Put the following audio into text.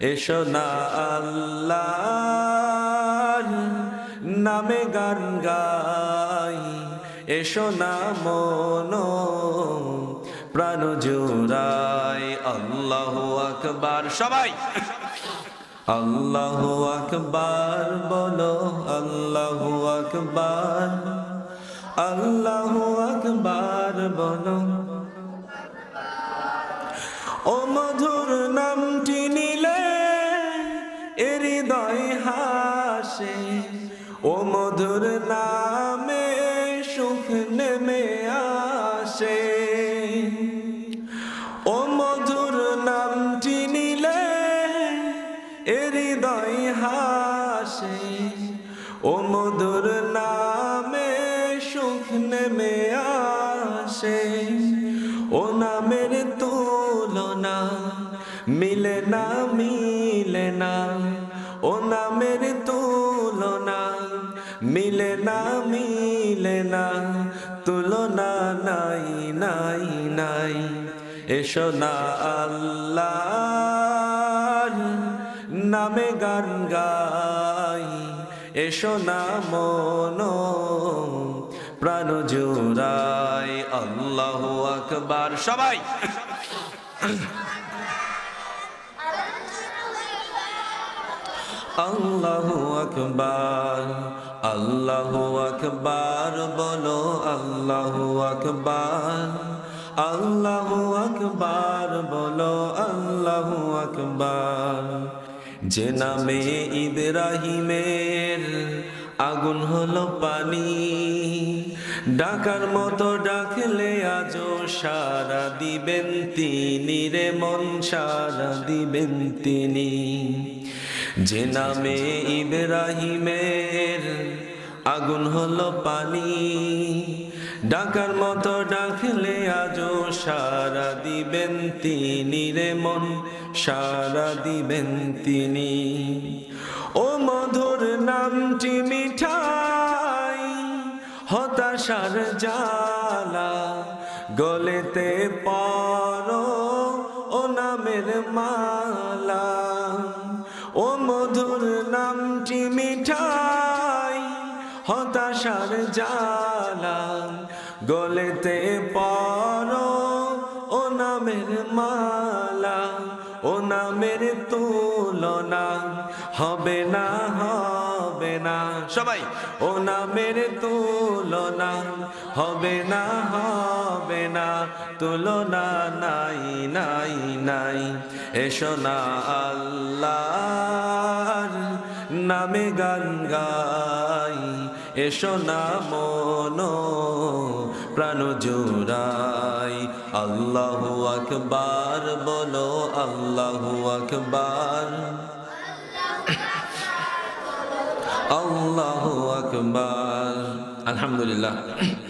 এসো না আল্লাহর নামে গান গাই, এসো না মন প্রাণ জুড়াই। আল্লাহু আকবার, সবাই আল্লাহু আকবার বলো, আল্লাহু আকবার, আল্লাহু আকবার বলো। ও মধুর নামটি নিলে হৃদয় হাসে, ও মধুর নামে সুখ নেমে আসে। ও মধুর নামটি নিলে হৃদয় হাসে, ও মধুর নামে সুখ নেমে আসে। ও নামের তুলনা মিলে না, মিলে না, ও নামের তুলনা মিলে না, মিলে না, তুলনা নাই, নাই, নাই। এসো না আল্লাহর নামে গান গাই, এসো না মন প্রাণ জুড়াই। আল্লাহু আকবার, সবাই আল্লাহু আকবার, আল্লাহু আকবার বলো, আল্লাহু আকবার, আল্লাহু আকবার বলো, আল্লাহু আকবার। যে নামে ইব্রাহিমের আগুন হলো পানি, ডাকার মতো ডাকলে আজও সারা দিবেন তিনি রে মন, সারা দিবেন তিনি। যে নামে ইব্রাহিমের আগুন হলো পানি, ডাকার মতো ডাকলে আজও সারা দিবেন তিনি রে মন, সারা দিবেন তিনি। ও মধুর নামটি মিঠাই, হতাশার জালা গলেতে পরো ও নামের মালা। ও মধুর নামটি মিঠাই, হতাশার জালা গলেতে পরো ও নামের মালা। ও নামের তুলনা হবে না, হবে না, সবাই ও নামের তুলনা হবে না, হবে না, তুলনা নাই, নাই, নাই। এসো না আল্লাহর নামে গান গাই, এসো না মন প্রাণ জুড়াই। আল্লাহু আকবার বলো, আল্লাহু আকবার, আল্লাহু আকবার। আলহামদুলিল্লাহ।